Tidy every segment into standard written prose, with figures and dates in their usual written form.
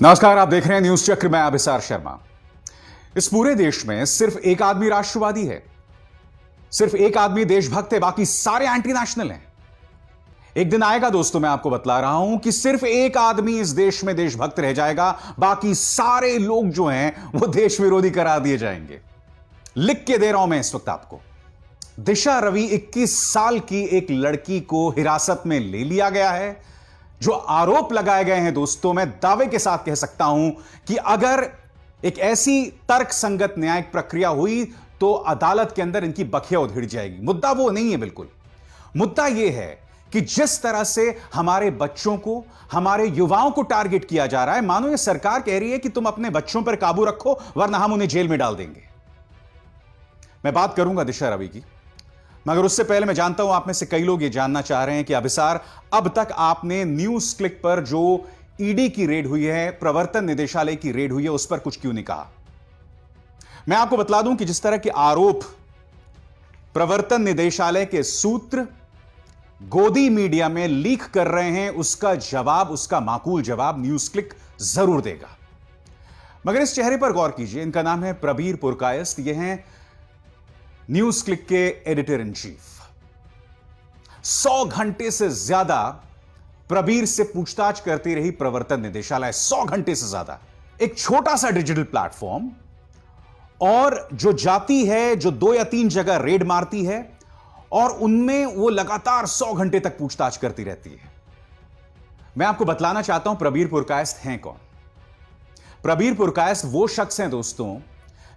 नमस्कार, आप देख रहे हैं न्यूज चक्र। मैं अभिसार शर्मा। इस पूरे देश में सिर्फ एक आदमी राष्ट्रवादी है, सिर्फ एक आदमी देशभक्त है, बाकी सारे एंटी नेशनल हैं। एक दिन आएगा दोस्तों, मैं आपको बतला रहा हूं कि सिर्फ एक आदमी इस देश में देशभक्त रह जाएगा, बाकी सारे लोग जो हैं वो देश विरोधी करार दिए जाएंगे। लिख के दे रहा हूं मैं इस वक्त आपको। दिशा रवि 21 साल की एक लड़की को हिरासत में ले लिया गया है। जो आरोप लगाए गए हैं दोस्तों, मैं दावे के साथ कह सकता हूं कि अगर एक ऐसी तर्क संगत न्यायिक प्रक्रिया हुई तो अदालत के अंदर इनकी बखिया उधेड़ जाएगी। मुद्दा वो नहीं है, बिल्कुल मुद्दा यह है कि जिस तरह से हमारे बच्चों को, हमारे युवाओं को टारगेट किया जा रहा है, मानो ये सरकार कह रही है कि तुम अपने बच्चों पर काबू रखो वरना हम उन्हें जेल में डाल देंगे। मैं बात करूंगा दिशा रवि की, मगर उससे पहले मैं जानता हूं आप में से कई लोग ये जानना चाह रहे हैं कि अभिसार, अब तक आपने न्यूज क्लिक पर जो ईडी की रेड हुई है, प्रवर्तन निदेशालय की रेड हुई है, उस पर कुछ क्यों नहीं कहा। मैं आपको बतला दूं कि जिस तरह के आरोप प्रवर्तन निदेशालय के सूत्र गोदी मीडिया में लीक कर रहे हैं, उसका जवाब, उसका माकूल जवाब न्यूज क्लिक जरूर देगा। मगर इस चेहरे पर गौर कीजिए। इनका नाम है प्रबीर पुरकायस्थ। ये हैं न्यूज क्लिक के एडिटर इन चीफ। 100 घंटे से ज्यादा प्रबीर से पूछताछ करती रही प्रवर्तन निदेशालय। 100 घंटे से ज्यादा। एक छोटा सा डिजिटल प्लेटफॉर्म, और जो जाती है, जो 2 या 3 जगह रेड मारती है, और उनमें वो लगातार 100 घंटे तक पूछताछ करती रहती है। मैं आपको बतलाना चाहता हूं प्रबीर पुरकायस्थ हैं कौन। प्रबीर पुरकायस्थ वो शख्स हैं दोस्तों,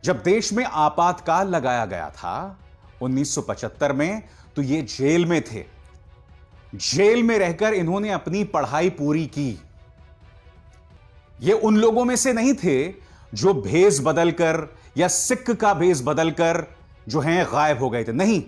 जब देश में आपातकाल लगाया गया था 1975 में, तो ये जेल में थे। जेल में रहकर इन्होंने अपनी पढ़ाई पूरी की। ये उन लोगों में से नहीं थे जो भेष बदलकर या सिख का भेष बदलकर जो हैं गायब हो गए थे। नहीं,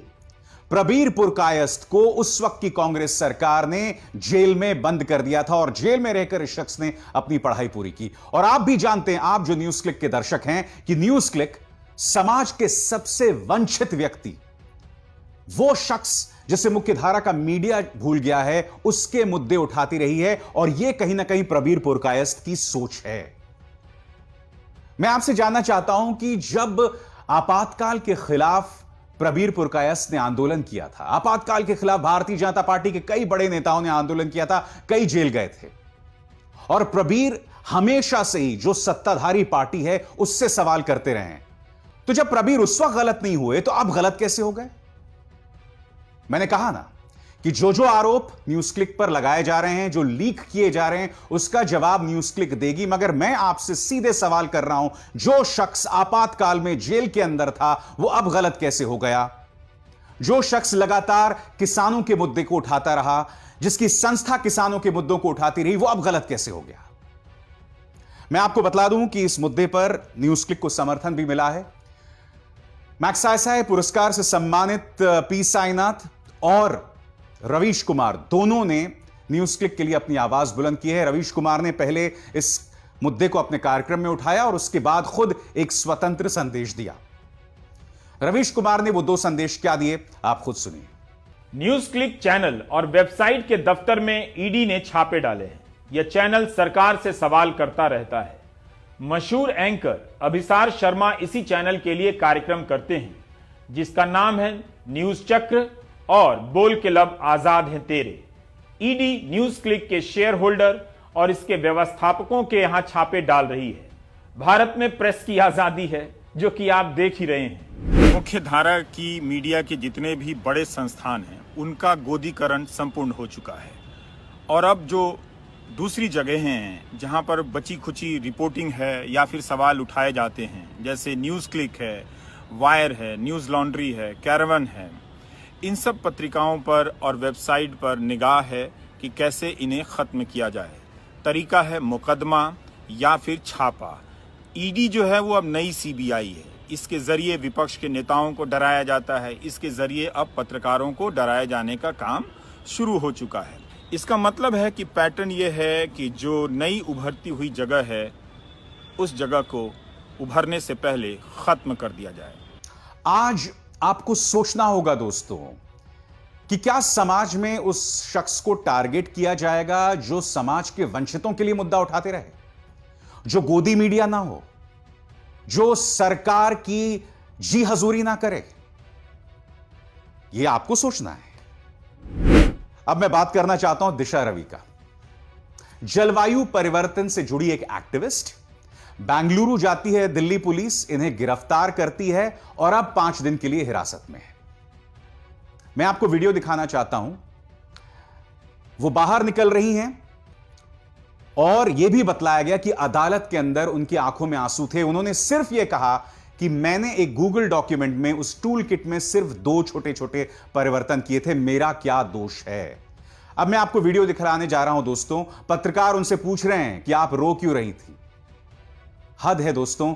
प्रबीर पुरकायस्थ को उस वक्त की कांग्रेस सरकार ने जेल में बंद कर दिया था, और जेल में रहकर इस शख्स ने अपनी पढ़ाई पूरी की। और आप भी जानते हैं, आप जो न्यूज क्लिक के दर्शक हैं, कि न्यूज क्लिक समाज के सबसे वंचित व्यक्ति, वो शख्स जिसे मुख्यधारा का मीडिया भूल गया है, उसके मुद्दे उठाती रही है। और यह कहीं ना कहीं प्रबीर पुरकायस्थ की सोच है। मैं आपसे जानना चाहता हूं कि जब आपातकाल के खिलाफ प्रबीर पुरकायस्थ ने आंदोलन किया था, आपातकाल के खिलाफ भारतीय जनता पार्टी के कई बड़े नेताओं ने आंदोलन किया था, कई जेल गए थे, और प्रबीर हमेशा से ही जो सत्ताधारी पार्टी है उससे सवाल करते रहे हैं। तो जब प्रबीर उस वक्त गलत नहीं हुए, तो अब गलत कैसे हो गए। मैंने कहा ना कि जो आरोप न्यूज क्लिक पर लगाए जा रहे हैं, जो लीक किए जा रहे हैं, उसका जवाब न्यूज क्लिक देगी। मगर मैं आपसे सीधे सवाल कर रहा हूं, जो शख्स आपातकाल में जेल के अंदर था, वो अब गलत कैसे हो गया। जो शख्स लगातार किसानों के मुद्दे को उठाता रहा, जिसकी संस्था किसानों के मुद्दों को उठाती रही, वो अब गलत कैसे हो गया। मैं आपको बतला दूं कि इस मुद्दे पर न्यूज क्लिक को समर्थन भी मिला है। मैग्सेसे पुरस्कार से सम्मानित पी साईनाथ और रवीश कुमार, दोनों ने न्यूज क्लिक के लिए अपनी आवाज बुलंद की है। रवीश कुमार ने पहले इस मुद्दे को अपने कार्यक्रम में उठाया और उसके बाद खुद एक स्वतंत्र संदेश दिया। रवीश कुमार ने वो 2 संदेश क्या दिए, आप खुद सुनिए। न्यूज क्लिक चैनल और वेबसाइट के दफ्तर में ईडी ने छापे डाले हैं। यह चैनल सरकार से सवाल करता रहता है। मशहूर एंकर अभिसार शर्मा इसी चैनल के लिए कार्यक्रम करते हैं, जिसका नाम है न्यूज चक्र और बोल के लब आजाद हैं तेरे। ईडी न्यूज क्लिक के शेयर होल्डर और इसके व्यवस्थापकों के यहां छापे डाल रही है। भारत में प्रेस की आजादी है, जो कि आप देख ही रहे हैं। मुख्य धारा की मीडिया के जितने भी बड़े संस्थान हैं, उनका गोदीकरण संपूर्ण हो चुका है। और अब जो दूसरी जगह हैं जहां पर बची खुची रिपोर्टिंग है या फिर सवाल उठाए जाते हैं, जैसे न्यूज क्लिक है, वायर है, न्यूज लॉन्ड्री है, कैरवन है, इन सब पत्रिकाओं पर और वेबसाइट पर निगाह है कि कैसे इन्हें खत्म किया जाए। तरीका है मुकदमा या फिर छापा। ईडी जो है वो अब नई सीबीआई है। इसके जरिए विपक्ष के नेताओं को डराया जाता है। इसके जरिए अब पत्रकारों को डराए जाने का काम शुरू हो चुका है। इसका मतलब है कि पैटर्न ये है कि जो नई उभरती हुई जगह है, उस जगह को उभरने से पहले खत्म कर दिया जाए। आज आपको सोचना होगा दोस्तों कि क्या समाज में उस शख्स को टारगेट किया जाएगा जो समाज के वंचितों के लिए मुद्दा उठाते रहे, जो गोदी मीडिया ना हो, जो सरकार की जी हजूरी ना करे, यह आपको सोचना है। अब मैं बात करना चाहता हूं दिशा रवि का। जलवायु परिवर्तन से जुड़ी एक एक्टिविस्ट बेंगलुरु जाती है दिल्ली पुलिस, इन्हें गिरफ्तार करती है और अब 5 दिन के लिए हिरासत में है। मैं आपको वीडियो दिखाना चाहता हूं। वो बाहर निकल रही हैं और यह भी बतलाया गया कि अदालत के अंदर उनकी आंखों में आंसू थे। उन्होंने सिर्फ यह कहा कि मैंने एक गूगल डॉक्यूमेंट में, उस टूल किट में सिर्फ 2 छोटे छोटे परिवर्तन किए थे, मेरा क्या दोष है। अब मैं आपको वीडियो दिखाने जा रहा हूं दोस्तों। पत्रकार उनसे पूछ रहे हैं कि आप रो क्यों रही थी। हद है दोस्तों,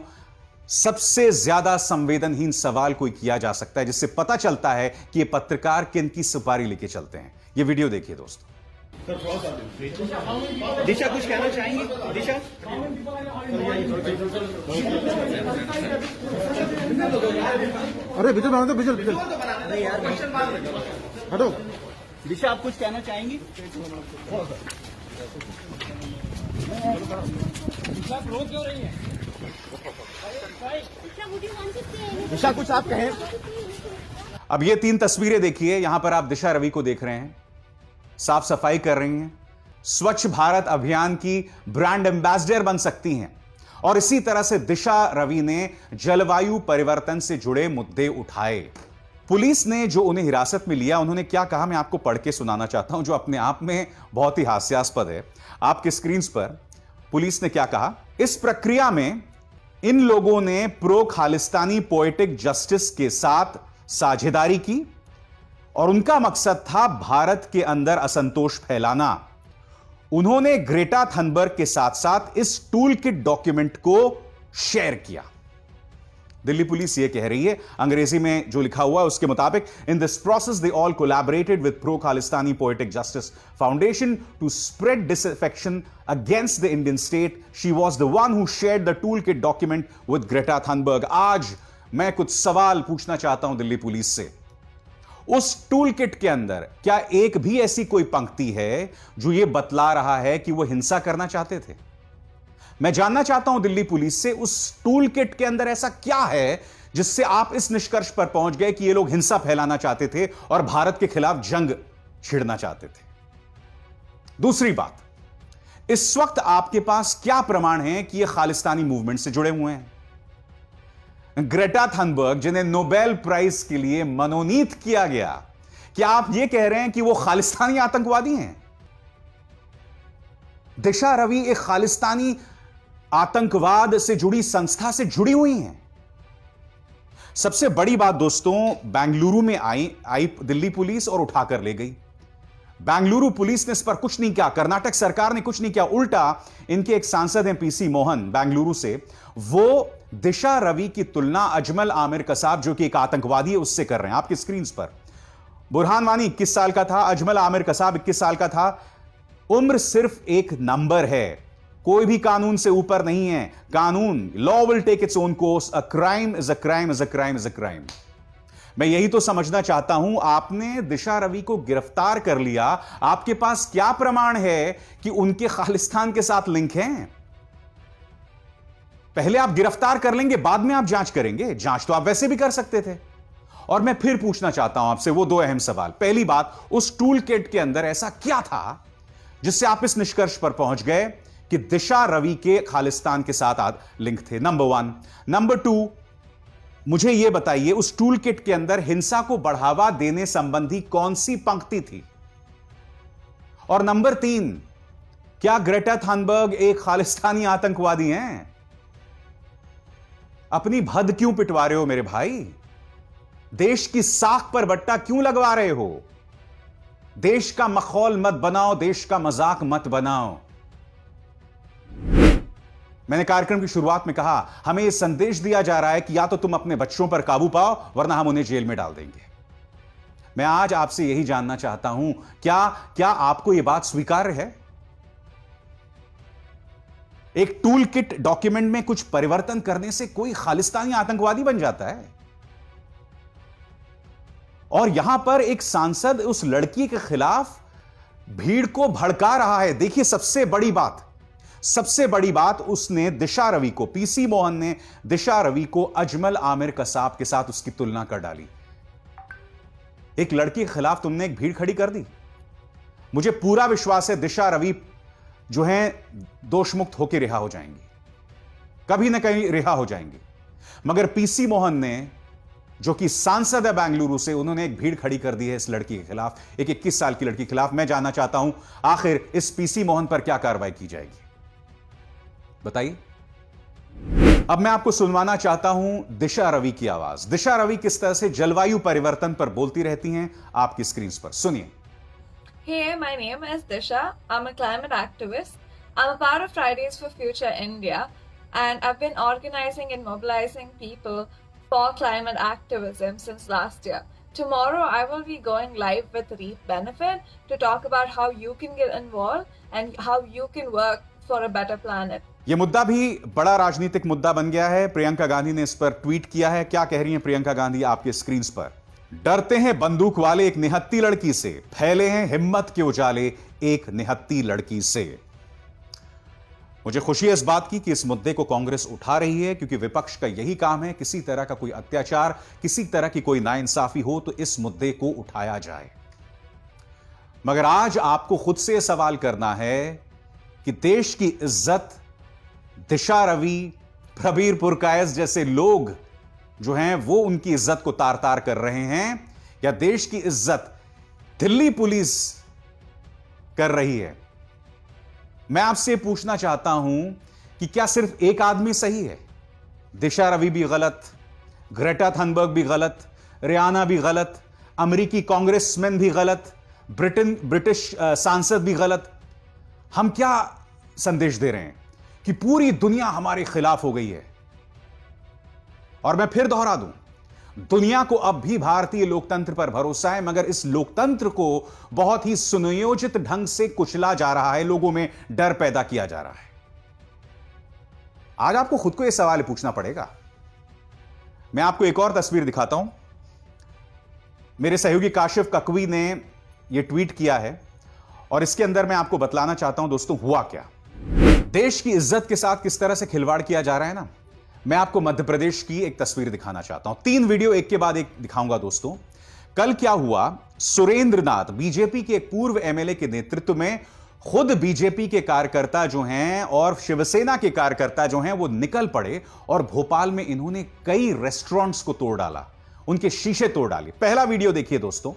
सबसे ज्यादा संवेदनहीन सवाल कोई किया जा सकता है, जिससे पता चलता है कि ये पत्रकार किनकी सुपारी लेके चलते हैं। ये वीडियो देखिए दोस्तों। दिशा कुछ कहना चाहेंगी? दिशा अरे बिजल मांगो, बिजल बिजल अरे यार हटो। दिशा आप कुछ कहना चाहेंगी? दिशा कुछ आप कहें। अब ये 3 तस्वीरें देखिए। यहां पर आप दिशा रवि को देख रहे हैं, साफ सफाई कर रही हैं, स्वच्छ भारत अभियान की ब्रांड एम्बेसडर बन सकती हैं। और इसी तरह से दिशा रवि ने जलवायु परिवर्तन से जुड़े मुद्दे उठाए। पुलिस ने जो उन्हें हिरासत में लिया, उन्होंने क्या कहा मैं आपको पढ़ के सुनाना चाहता हूं, जो अपने आप में बहुत ही हास्यास्पद है। आपके स्क्रीन पर पुलिस ने क्या कहा। इस प्रक्रिया में इन लोगों ने प्रो खालिस्तानी पोएटिक जस्टिस के साथ साझेदारी की और उनका मकसद था भारत के अंदर असंतोष फैलाना। उन्होंने ग्रेटा थनबर्ग के साथ साथ इस टूल किट डॉक्यूमेंट को शेयर किया। दिल्ली पुलिस यह कह रही है, अंग्रेजी में जो लिखा हुआ है उसके मुताबिक, in this process they all collaborated with pro Khalistani poetic justice foundation to spread disaffection against the Indian state. She was the one who shared the tool kit document with Greta Thunberg. आज मैं कुछ सवाल पूछना चाहता हूं Delhi police से। उस tool kit के अंदर क्या एक भी ऐसी कोई पंक्ति है जो यह बतला रहा है कि वह हिंसा करना चाहते थे? मैं जानना चाहता हूं दिल्ली पुलिस से, उस टूल किट के अंदर ऐसा क्या है जिससे आप इस निष्कर्ष पर पहुंच गए कि ये लोग हिंसा फैलाना चाहते थे और भारत के खिलाफ जंग छिड़ना चाहते थे? दूसरी बात, इस वक्त आपके पास क्या प्रमाण है कि ये खालिस्तानी मूवमेंट से जुड़े हुए हैं? ग्रेटा थनबर्ग, जिन्हें नोबेल प्राइज के लिए मनोनीत किया गया, क्या आप यह कह रहे हैं कि वो खालिस्तानी आतंकवादी हैं? दिशा रवि एक खालिस्तानी आतंकवाद से जुड़ी संस्था से जुड़ी हुई हैं। सबसे बड़ी बात दोस्तों, बेंगलुरु में आई दिल्ली पुलिस और उठाकर ले गई। बेंगलुरु पुलिस ने इस पर कुछ नहीं किया, कर्नाटक सरकार ने कुछ नहीं किया। उल्टा इनके एक सांसद हैं पीसी मोहन बेंगलुरु से, वो दिशा रवि की तुलना अजमल आमिर कसाब, जो कि एक आतंकवादी है, उससे कर रहे हैं। आपकी स्क्रीन पर बुरहान वानी 21 साल का था, अजमल आमिर कसाब 21 साल का था। उम्र सिर्फ एक नंबर है, कोई भी कानून से ऊपर नहीं है। कानून, law will take its own course. A crime is a crime is a crime is a crime. मैं यही तो समझना चाहता हूं। आपने दिशा रवि को गिरफ्तार कर लिया, आपके पास क्या प्रमाण है कि उनके खालिस्तान के साथ लिंक हैं? पहले आप गिरफ्तार कर लेंगे, बाद में आप जांच करेंगे। जांच तो आप वैसे भी कर सकते थे। और मैं फिर पूछना चाहता हूं आपसे वो 2 अहम सवाल। पहली बात, उस टूल किट के अंदर ऐसा क्या था जिससे आप इस निष्कर्ष पर पहुंच गए कि दिशा रवि के खालिस्तान के साथ लिंक थे? नंबर 1। नंबर 2, मुझे यह बताइए, उस टूल किट के अंदर हिंसा को बढ़ावा देने संबंधी कौन सी पंक्ति थी? और नंबर 3, क्या ग्रेटा थनबर्ग एक खालिस्तानी आतंकवादी हैं? अपनी भद क्यों पिटवा रहे हो मेरे भाई? देश की साख पर बट्टा क्यों लगवा रहे हो? देश का मखौल मत बनाओ, देश का मजाक मत बनाओ। मैंने कार्यक्रम की शुरुआत में कहा, हमें यह संदेश दिया जा रहा है कि या तो तुम अपने बच्चों पर काबू पाओ, वरना हम उन्हें जेल में डाल देंगे। मैं आज आपसे यही जानना चाहता हूं, क्या आपको यह बात स्वीकार्य है? एक टूल किट डॉक्यूमेंट में कुछ परिवर्तन करने से कोई खालिस्तानी आतंकवादी बन जाता है? और यहां पर एक सांसद उस लड़की के खिलाफ भीड़ को भड़का रहा है। देखिए, सबसे बड़ी बात, सबसे बड़ी बात, उसने दिशा रवि को, पीसी मोहन ने दिशा रवि को अजमल आमिर कसाब के साथ उसकी तुलना कर डाली। एक लड़की के खिलाफ तुमने एक भीड़ खड़ी कर दी। मुझे पूरा विश्वास है दिशा रवि जो है दोषमुक्त होकर रिहा हो जाएंगी, कभी ना कहीं रिहा हो जाएंगी। मगर पीसी मोहन ने, जो कि सांसद है बेंगलुरु से, उन्होंने एक भीड़ खड़ी कर दी है इस लड़की के खिलाफ, एक 21 साल की लड़की के खिलाफ। मैं जानना चाहता हूं आखिर इस पीसी मोहन पर क्या कार्रवाई की जाएगी, बताइए। अब मैं आपको सुनवाना चाहता हूं दिशा रवि की आवाज। दिशा रवि किस तरह से जलवायु परिवर्तन पर बोलती रहती हैं, आपकी स्क्रीन पर सुनिए। Hey, my name is Disha. I'm a climate activist. I'm a part of Fridays for Future India, and I've been organizing and mobilizing people for climate activism since last year. Tomorrow, I will be going live with Reap Benefit to talk about how you can get involved and how you can work for a better planet. यह मुद्दा भी बड़ा राजनीतिक मुद्दा बन गया है। प्रियंका गांधी ने इस पर ट्वीट किया है। क्या कह रही हैं प्रियंका गांधी, आपके स्क्रीन पर। डरते हैं बंदूक वाले एक निहत्ती लड़की से, फैले हैं हिम्मत के उजाले एक निहत्ती लड़की से। मुझे खुशी है इस बात की कि इस मुद्दे को कांग्रेस उठा रही है, क्योंकि विपक्ष का यही काम है, किसी तरह का कोई अत्याचार, किसी तरह की कोई नाइंसाफी हो तो इस मुद्दे को उठाया जाए। मगर आज आपको खुद से सवाल करना है कि देश की इज्जत दिशा रवि, प्रबीर पुरकायस जैसे लोग जो हैं वो उनकी इज्जत को तार तार कर रहे हैं, या देश की इज्जत दिल्ली पुलिस कर रही है। मैं आपसे पूछना चाहता हूं कि क्या सिर्फ एक आदमी सही है? दिशा रवि भी गलत, ग्रेटा थनबर्ग भी गलत, रियाना भी गलत, अमेरिकी कांग्रेसमैन भी गलत, ब्रिटिश सांसद भी गलत। हम क्या संदेश दे रहे हैं कि पूरी दुनिया हमारे खिलाफ हो गई है? और मैं फिर दोहरा दूं, दुनिया को अब भी भारतीय लोकतंत्र पर भरोसा है, मगर इस लोकतंत्र को बहुत ही सुनियोजित ढंग से कुचला जा रहा है, लोगों में डर पैदा किया जा रहा है। आज आपको खुद को यह सवाल पूछना पड़ेगा। मैं आपको एक और तस्वीर दिखाता हूं। मेरे सहयोगी काशिफ ककवी ने यह ट्वीट किया है और इसके अंदर मैं आपको बतलाना चाहता हूं दोस्तों हुआ क्या। देश की इज्जत के साथ किस तरह से खिलवाड़ किया जा रहा है ना। मैं आपको मध्य प्रदेश की एक तस्वीर दिखाना चाहता हूं। 3 वीडियो एक के बाद एक दिखाऊंगा दोस्तों। कल क्या हुआ, सुरेंद्र नाथ बीजेपी के एक पूर्व एमएलए के नेतृत्व में खुद बीजेपी के कार्यकर्ता जो हैं और शिवसेना के कार्यकर्ता जो हैं वो निकल पड़े और भोपाल में इन्होंने कई रेस्टोरेंट्स को तोड़ डाला, उनके शीशे तोड़ डाले। पहला वीडियो देखिए दोस्तों।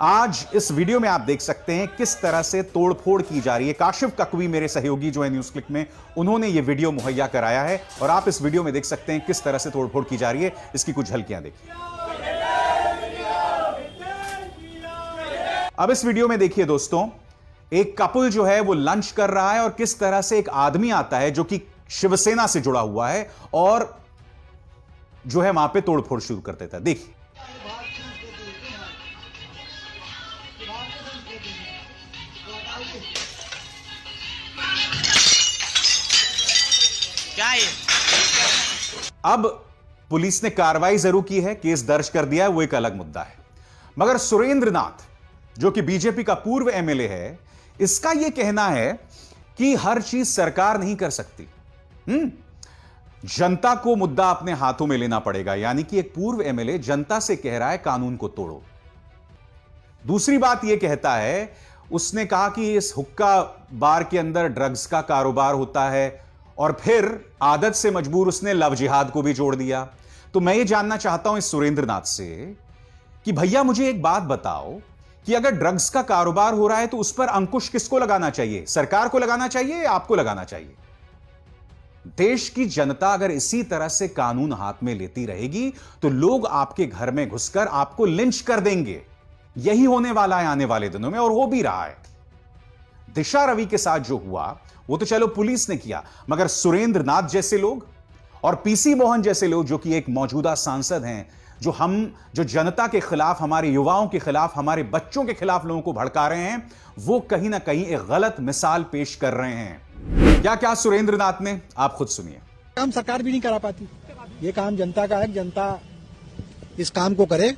आज इस वीडियो में आप देख सकते हैं किस तरह से तोड़फोड़ की जा रही है। काशिफ ककवी मेरे सहयोगी जो है न्यूज क्लिक में, उन्होंने यह वीडियो मुहैया कराया है और आप इस वीडियो में देख सकते हैं किस तरह से तोड़फोड़ की जा रही है। इसकी कुछ झलकियां देखिए। अब इस वीडियो में देखिए दोस्तों, एक कपल जो है वो लंच कर रहा है और किस तरह से एक आदमी आता है जो कि शिवसेना से जुड़ा हुआ है और जो है वहां पे तोड़फोड़ शुरू कर देता है। देखिए। क्या है? अब पुलिस ने कार्रवाई जरूर की है, केस दर्ज कर दिया है, वो एक अलग मुद्दा है। मगर सुरेंद्र नाथ जो कि बीजेपी का पूर्व एमएलए है, इसका यह कहना है कि हर चीज सरकार नहीं कर सकती, जनता को मुद्दा अपने हाथों में लेना पड़ेगा। यानी कि एक पूर्व एमएलए जनता से कह रहा है कानून को तोड़ो। दूसरी बात यह कहता है, उसने कहा कि इस हुक्का बार के अंदर ड्रग्स का कारोबार होता है और फिर आदत से मजबूर उसने लव जिहाद को भी जोड़ दिया। तो मैं ये जानना चाहता हूं इस सुरेंद्र नाथ से कि भैया मुझे एक बात बताओ कि अगर ड्रग्स का कारोबार हो रहा है तो उस पर अंकुश किसको लगाना चाहिए? सरकार को लगाना चाहिए या आपको लगाना चाहिए? देश की जनता अगर इसी तरह से कानून हाथ में लेती रहेगी तो लोग आपके घर में घुसकर आपको लिंच कर देंगे। यही होने वाला है आने वाले दिनों में और हो भी रहा है। दिशा रवि के साथ जो हुआ वो तो चलो पुलिस ने किया, मगर सुरेंद्र नाथ जैसे लोग और पीसी मोहन जैसे लोग जो कि एक मौजूदा सांसद हैं, जो जनता के खिलाफ, हमारे युवाओं के खिलाफ, हमारे बच्चों के खिलाफ लोगों को भड़का रहे हैं, वो कहीं ना कहीं एक गलत मिसाल पेश कर रहे हैं। क्या क्या सुरेंद्र नाथ ने, आप खुद सुनिए। काम सरकार भी नहीं करा पाती, ये काम जनता का है, जनता इस काम को करे।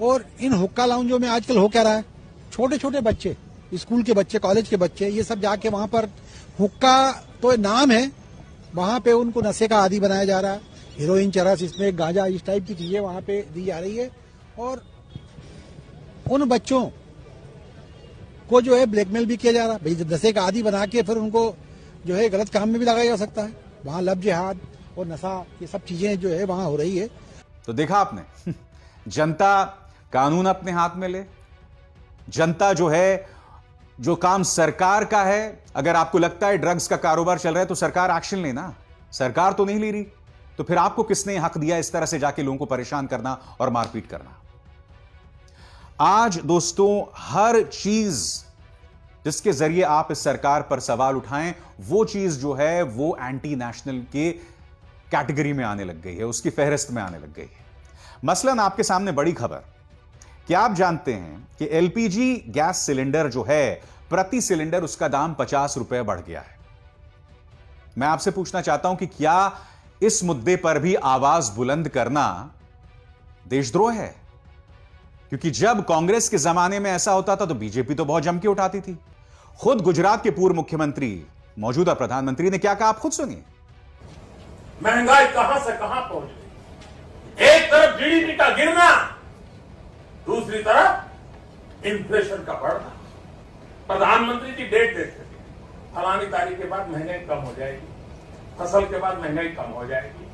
और इन हुक्का लाउंजों में आजकल हो क्या रहा है, छोटे छोटे बच्चे, स्कूल के बच्चे, कॉलेज के बच्चे, ये सब जाके वहां पर हुक्का तो नाम है, वहां पे उनको नशे का आदी बनाया जा रहा है। हीरोइन, चरस, इसमें गांजा, इस टाइप की चीजें वहां पे दी जा रही है और उन बच्चों को जो है ब्लैकमेल भी किया जा रहा है। भाई नशे का आदी बना के फिर उनको जो है गलत काम में भी लगाया जा सकता है। वहां लब जिहाद और नशा, ये सब चीजें जो है वहां हो रही है। तो देखा आपने, जनता कानून अपने हाथ में ले, जनता जो है, जो काम सरकार का है, अगर आपको लगता है ड्रग्स का कारोबार चल रहा है तो सरकार एक्शन लेना। सरकार तो नहीं ले रही, तो फिर आपको किसने हक दिया इस तरह से जाके लोगों को परेशान करना और मारपीट करना। आज दोस्तों, हर चीज जिसके जरिए आप इस सरकार पर सवाल उठाएं, वो चीज जो है वो एंटी नेशनल के कैटेगरी में आने लग गई है, उसकी फहरिस्त में आने लग गई है। मसलन आपके सामने बड़ी खबर, क्या आप जानते हैं कि एलपीजी गैस सिलेंडर जो है, प्रति सिलेंडर उसका दाम 50 रुपए बढ़ गया है। मैं आपसे पूछना चाहता हूं कि क्या इस मुद्दे पर भी आवाज बुलंद करना देशद्रोह है? क्योंकि जब कांग्रेस के जमाने में ऐसा होता था तो बीजेपी तो बहुत जम के उठाती थी। खुद गुजरात के पूर्व मुख्यमंत्री, मौजूदा प्रधानमंत्री ने क्या कहा, आप खुद सुनिए। महंगाई कहां से कहां पहुंच गई। एक तरफ जीडीपी का गिरना, दूसरी तरफ इन्फ्लेशन का बढ़ना। प्रधानमंत्री की डेट देखते थे, फलानी तारीख के बाद महंगाई कम हो जाएगी, फसल के बाद महंगाई कम हो जाएगी,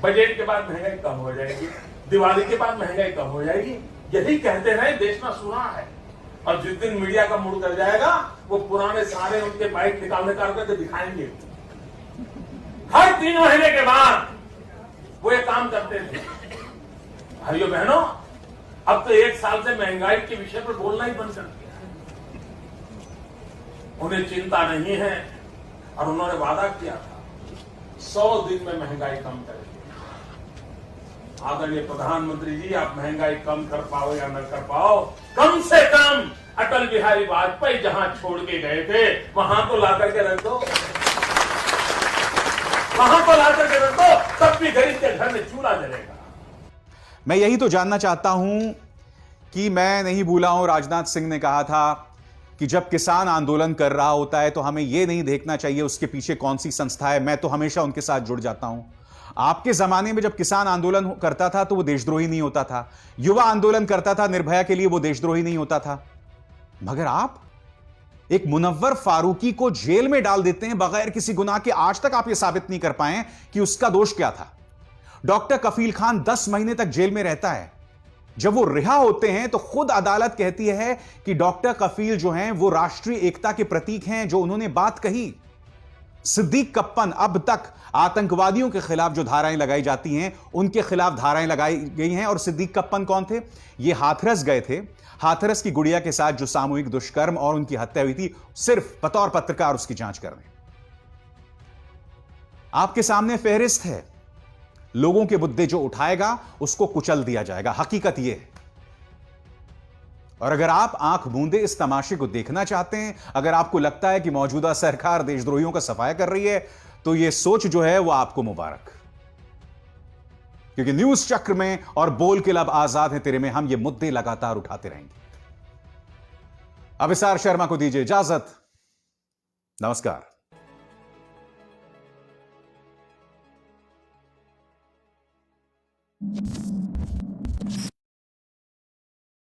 बजट के बाद महंगाई कम हो जाएगी, दिवाली के बाद महंगाई कम हो जाएगी। यही कहते रहे, देश में सुना है। और जिस दिन मीडिया का मूड कर जाएगा, वो पुराने सारे उनके बाइक निकाल करके दिखाएंगे। हर 3 महीने के बाद वो ये काम करते थे। भाइयों बहनों, अब तो 1 साल से महंगाई के विषय पर बोलना ही बंद कर दिया है। उन्हें चिंता नहीं है और उन्होंने वादा किया था 100 दिन में महंगाई कम करेंगे। आदरणीय प्रधानमंत्री जी, आप महंगाई कम कर पाओ या न कर पाओ, कम से कम अटल बिहारी वाजपेयी जहां छोड़ के गए थे वहां तो ला करके रख दो, वहां तो ला करके रख दो, तब भी गरीब के घर में चूल्हा जलेगा। मैं यही तो जानना चाहता हूं कि मैं नहीं भूला हूं, राजनाथ सिंह ने कहा था कि जब किसान आंदोलन कर रहा होता है तो हमें यह नहीं देखना चाहिए उसके पीछे कौन सी संस्था है, मैं तो हमेशा उनके साथ जुड़ जाता हूं। आपके जमाने में जब किसान आंदोलन करता था तो वो देशद्रोही नहीं होता था, युवा आंदोलन करता था निर्भया के लिए, वो देशद्रोही नहीं होता था। मगर आप एक मुनव्वर फारूकी को जेल में डाल देते हैं बगैर किसी गुनाह के। आज तक आप यह साबित नहीं कर पाए कि उसका दोष क्या था। डॉक्टर कफील खान 10 महीने तक जेल में रहता है। जब वो रिहा होते हैं तो खुद अदालत कहती है कि डॉक्टर कफील जो हैं वो राष्ट्रीय एकता के प्रतीक हैं, जो उन्होंने बात कही। सिद्दीक कप्पन, अब तक आतंकवादियों के खिलाफ जो धाराएं लगाई जाती हैं उनके खिलाफ धाराएं लगाई गई हैं। और सिद्दीक कप्पन कौन थे? ये हाथरस गए थे, हाथरस की गुड़िया के साथ जो सामूहिक दुष्कर्म और उनकी हत्या हुई थी, सिर्फ बतौर पत्रकार उसकी जांच करने। आपके सामने फहरिस्त है, लोगों के मुद्दे जो उठाएगा उसको कुचल दिया जाएगा, हकीकत यह है। और अगर आप आंख मूंदे इस तमाशे को देखना चाहते हैं, अगर आपको लगता है कि मौजूदा सरकार देशद्रोहियों का सफाया कर रही है, तो यह सोच जो है वो आपको मुबारक। क्योंकि न्यूज चक्र में और बोल के लब आजाद है तेरे में हम ये मुद्दे लगातार उठाते रहेंगे। अभिसार शर्मा को दीजिए इजाजत। नमस्कार।